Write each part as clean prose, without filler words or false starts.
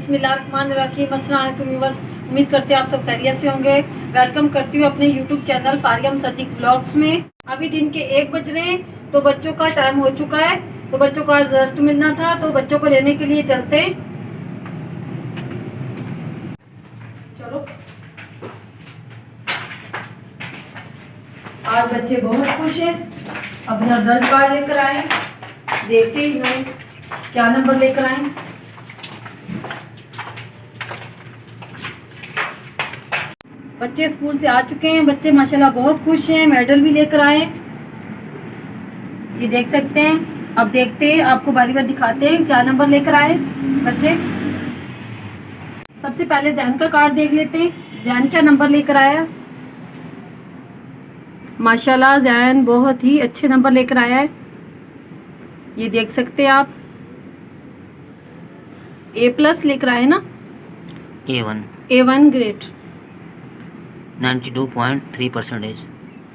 बिस्मिल्लाहिर्रहमानिर्रहीम। अस्सलाम वालेकुम व्यूअर्स, उम्मीद करते हैं आप सब खैरियत से होंगे। वेलकम करती हूँ अपने YouTube channel Faria Sadiq vlogs में। अभी दिन के 1 बज रहे हैं तो बच्चों का टाइम हो चुका है, तो बच्चों का रिजल्ट मिलना था, तो बच्चों को लेने के लिए चलते हैं। चलो, आज बच्चे बहुत खुश हैं, अपना रिजल्ट कार्ड लेकर आए। देखते ही इन्होंने क्या नंबर लेकर आए। बच्चे स्कूल से आ चुके हैं, बच्चे माशाल्लाह बहुत खुश हैं, मेडल भी लेकर आए। ये देख सकते हैं। अब देखते हैं, आपको बारी बारी दिखाते हैं क्या नंबर लेकर आए बच्चे। सबसे पहले जैन का कार्ड देख लेते हैं, जैन क्या नंबर लेकर आया। माशाल्लाह जैन बहुत ही अच्छे नंबर लेकर आया है। ये देख सकते हैं आप, A+ लेकर आए ना, A1 ग्रेड, 92.3%।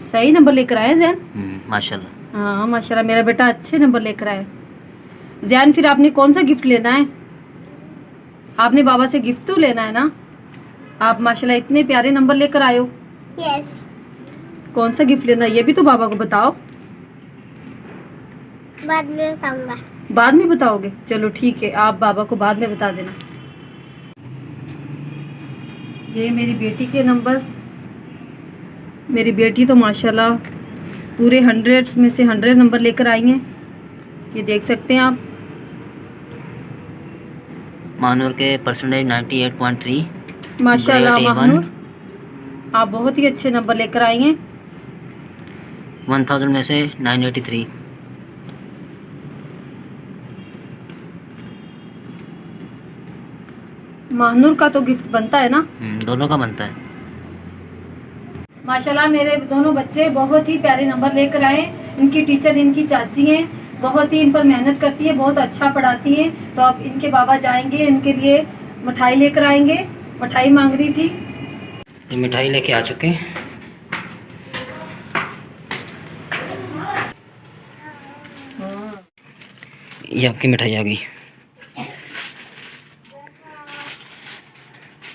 सही नंबर लेकर आए जैन। माशाल्लाह। हाँ माशाल्लाह, मेरा बेटा अच्छे नंबर लेकर आए। जैन फिर आपने कौन सा गिफ्ट लेना है? आपने बाबा से गिफ्ट तो लेना है ना। आप माशाल्लाह इतने प्यारे नंबर लेकर आए हो। यस। कौन सा गिफ्ट लेना है ये भी तो बाबा को बताओ। बाद में बताऊंगा। बाद में बताओगे? चलो ठीक है, आप बाबा को बाद में बता देना। ये मेरी बेटी के नंबर। मेरी बेटी तो माशाल्लाह पूरे 100 में से 100 नंबर लेकर आई हैं। ये देख सकते हैं आप। मानूर के परसेंटेज 98.3। माशाल्लाह ग्रेड A1। महानूर, आप बहुत ही अच्छे नंबर लेकर आई हैं। 1000 में से 983। महानूर का तो गिफ्ट बनता है ना। दोनों का बनता है। माशाल्लाह मेरे दोनों बच्चे बहुत ही प्यारे नंबर लेकर आए। इनकी टीचर इनकी चाची हैं, बहुत ही इन पर मेहनत करती है, बहुत अच्छा पढ़ाती है। तो अब इनके बाबा जाएंगे, इनके लिए मिठाई लेकर आएंगे। मिठाई मांग रही थी। ये मिठाई लेके आ चुके हैं। ये आपकी मिठाई आ गई।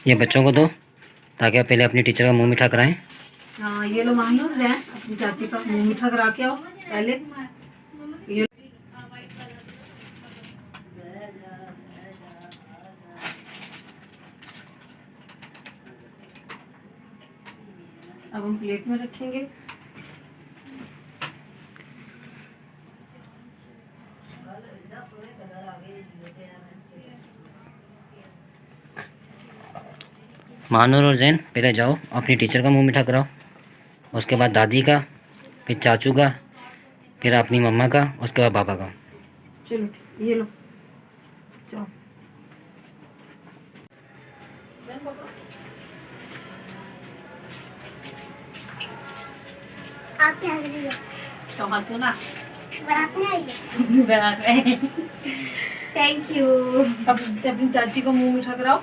ये बच्चों को दो ताकि आप पहले अपनी टीचर का मुंह मीठा कराएं। हाँ ये लो महानूर, है अपनी चाची का मुंह मीठा करा के आओ पहले। ये अब हम प्लेट में रखेंगे। मानूर और जैन पहले जाओ अपनी टीचर का मुंह मीठा कराओ, उसके बाद दादी का, फिर चाचू का, फिर अपनी मम्मा का, उसके बाद पापा का। चलो ये लो, चलो। आप क्या कर रही हो? तो हंसो ना। बारात में आई है? Thank you. अब अपनी चाची को मुंह मीठा कराओ।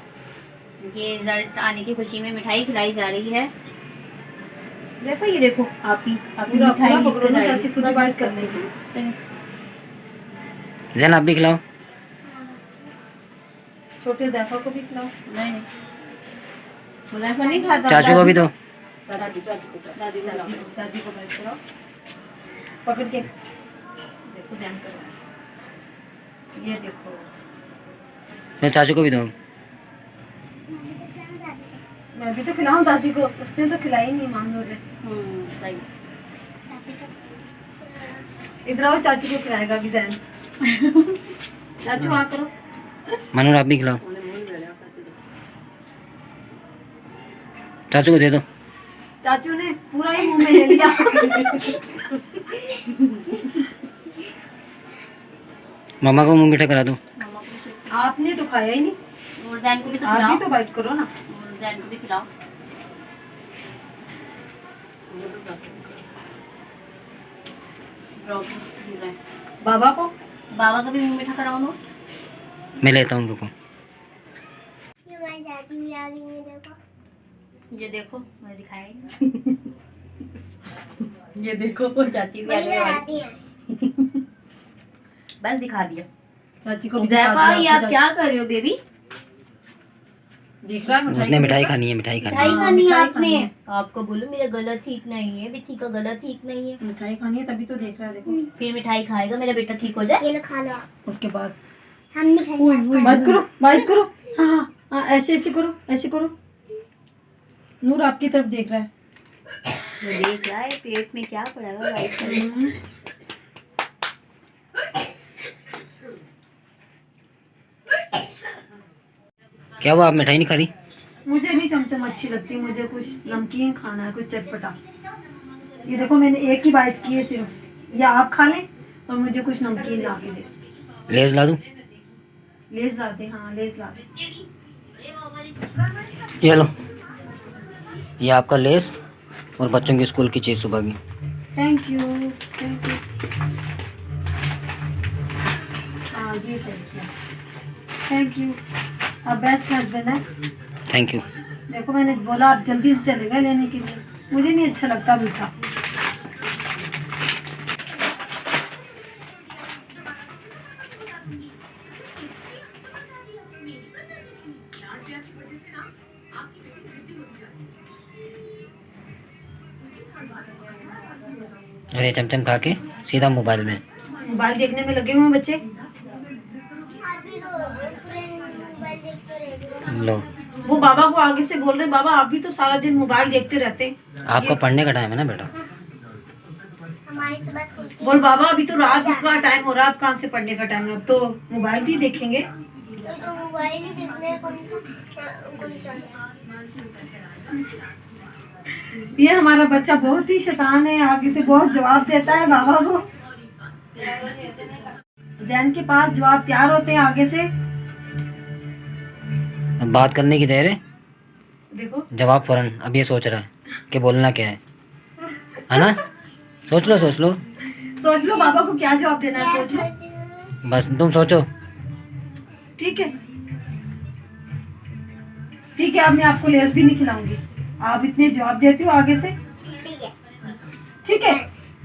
ये रिजल्ट आने की खुशी में मिठाई खिलाई जा रही है। देखो ये देखो, आप ही पूरा पूरा पकड़ो ना, चाची खुद बात कर लेगी। जैन आप भी खिलाओ। छोटे ज़ैफ़ा को भी खिलाओ। नहीं मुनाफा नहीं खाता। चाचू को भी दो। दादी को बात कराओ, पकड़ के देखो। जैन कर रहा है, ये देखो। तो चाचू को भी दो। मैं भी तो खिलाऊं दादी को, उसने तो खिलाई नहीं मानूर ने। सही। इधर आओ, चाचू को खिलाएगा अभी जैन। चाचू आ करो। मानूर आप भी खिलाओ। चाचू को दे दो। चाचू ने पूरा ही मुंह में ले लिया। मम्मा को मुंह मीठा करा दो। आपने तो खाया ही नहीं। और जैन को भी तो आप खिलाओ। भी तो बाइट करो ना। और जैन को भी खिलाओ। बाबा को, बाबा का भी मुंह मीठा कराओ लो। मैं लेता हूँ, रुको। ये हमारी चाची भी आ गई है, देखो। ये देखो, मैं दिखाया ही नहीं। ये देखो चाची भी आ वही गई। आती है। बस दिखा दिया। चाची को भी ज़ैफ़ा, दिखा ये दिया। आप क्या कर रहे हो बेबी? दिख रहा है उसने मिठाई खानी है, मिठाई खानी है। मिठाई खानी है मिठाई आपने। खानी है। आपको बोलो मेरा गला ठीक नहीं है, बिथी का गला ठीक नहीं है। मिठाई खानी है तभी तो देख रहा है, देखो। फिर मिठाई खाएगा मेरा बेटा ठीक हो जाए। ये लो खा लो आप। उसके बाद हम नहीं खाएंगे। बात करो, बात करो। हाँ हाँ हाँ, ऐसे ऐसे करो, ऐसे करो। नूर आपकी तरफ देख रहा है। वो देख रहा है प्लेट में क्या पड़ा हुआ वाइट कलर का। क्या हुआ, आप मिठाई नहीं खा रही? मुझे नहीं चमचम अच्छी लगती, मुझे कुछ नमकीन खाना है, कुछ चटपटा। ये देखो मैंने एक ही बाइट की है सिर्फ, या आप खा लें और मुझे कुछ नमकीन ला के दे। लेज ला दूं? लेस ला दे, हाँ लेस ला दे। ये लो, ये आपका लेस और बच्चों की स्कूल की चीज़ सुबह की। Thank you, thank you. हाँ ये सही किया, थैंक यू। आप बेस्ट हस्बैंड है। Thank you. देखो मैंने बोला आप जल्दी से चले गए लेने के लिए, मुझे नहीं अच्छा लगता मीठा। अरे चमचम खा के सीधा मोबाइल में। मोबाइल देखने में लगे हुए हैं बच्चे। आप भी तो पूरे मोबाइल देखते रह गए। लो, वो बाबा को आगे से बोल रहे, बाबा आप भी तो सारा दिन मोबाइल देखते रहते हैं। आपका पढ़ने का टाइम है ना बेटा। हमारी सुबह स्कूल की बोल बाबा अभी तो रात का टाइम हो रहा है, अब कहाँ से पढ़ने का टाइम है, अब तो मोबाइल भी देखेंगे। तो मोबाइल ही देखना है, कौन सा ये हमारा बच्चा बहुत ही शैतान है, आगे से बहुत जवाब देता है बाबा को। जैन के पास जवाब तैयार होते हैं आगे से। अब बात करने की देर है, देखो जवाब फौरन। अब ये सोच रहा है कि बोलना क्या है ना? सोच लो, सोच लो, सोच लो बाबा को क्या जवाब देना है, सोच लो। बस तुम सोचो। ठीक है, ठीक है। अब मैं आपको लेस भी नहीं खिलाऊंगी, आप इतने जवाब देती हो आगे से। ठीक है, ठीक है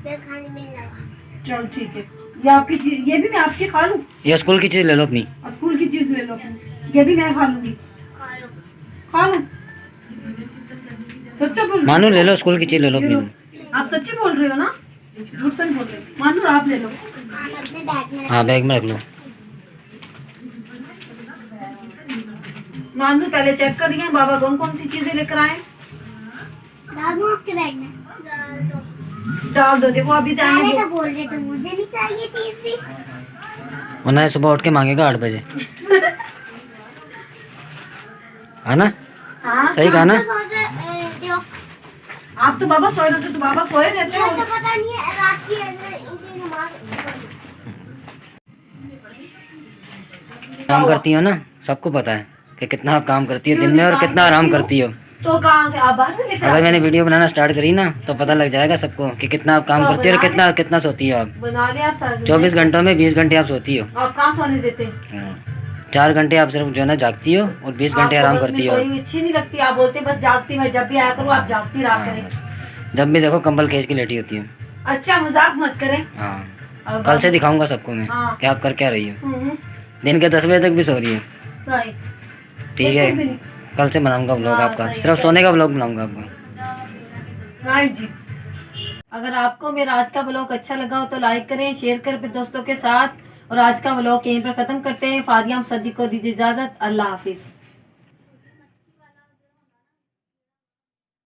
मैं खाने मिल लगा। चल ठीक है। ये आपकी ये भी मैं आपकी खा लूँ, ये स्कूल की चीज़ ले लो अपनी। और स्कूल की चीज ले लो अपनी, ये भी मैं खा लूंगी। खा लो। खा लूँ? सच्चा बोल रही मानो ले लो, स्कूल की चीज़ ले लो हो? अपनी। आप सच्ची बोल रहे हो ना, झूठ तो नहीं बोल रहे? मानो आप ले लो। आप अपने बैग में हाँ, बैग में रख लो। मानो पहले चेक करिए बाबा कौन कौन सी चीजें लेकर आए। डाल दूँ आपके बैग में? डाल दो। डाल दो। देखो अभी जाने पहले दो। तो बोल रहे थे मुझे नहीं चाहिए चीज भी। वरना ये सुबह उठ के मांगेगा 8 बजे, है ना? हाँ सही कहा ना? तो सोच रहे, जो आप तो बाबा सोए रहते, तो बाबा सोए रहते ये हो। तो पता नहीं है रात की इनकी नमाज। काम करती हो ना, सबको पता है कि कितना आप काम करती हो दिन में और कितना आराम करती हो। तो कहाँ से आप बाहर से लेकर अगर आते मैंने वीडियो बनाना स्टार्ट करी ना तो पता लग जाएगा सबको कि कितना आप काम करती हो और कितना कितना सोती हो आप। हो? बना ले आप सारे। 24 घंटों में 20 घंटे आप सोती हो। आप कहाँ सोने देते? 4 घंटे आप सिर्फ जो है ना जागती हो और 20 घंटे आपको आराम बस करती मैं हो। सोई हुई अच्छी नहीं लगती, आप बोलते बस जागती, मैं जब भी आया करूँ आप जागती रहा करें। बस। जब भी देखो कंबल खींच के लेटी होती हो। अच्छा मजाक मत करें। हाँ, और कल से दिखाऊंगा सबको मैं हाँ। कि आप कर क्या रही हो। हम्म, दिन के 10 बजे तक भी सो रही हो। नहीं, ठीक बिल्कुल भी है, नहीं। कल से बनाऊंगा व्लॉग हाँ, आपका, सही, सिर्फ सही। सोने का व्लॉग बनाऊंगा आपका। नहीं जी। अगर आपको मेरा आज का व्लॉग अच्छा लगा हो तो लाइक करें, शेयर करें अपने दोस्तों के साथ। और आज का व्लॉग यहीं पर खत्म करते हैं। फारिया सदी को दीजिए इजाजत। अल्लाह हाफिज।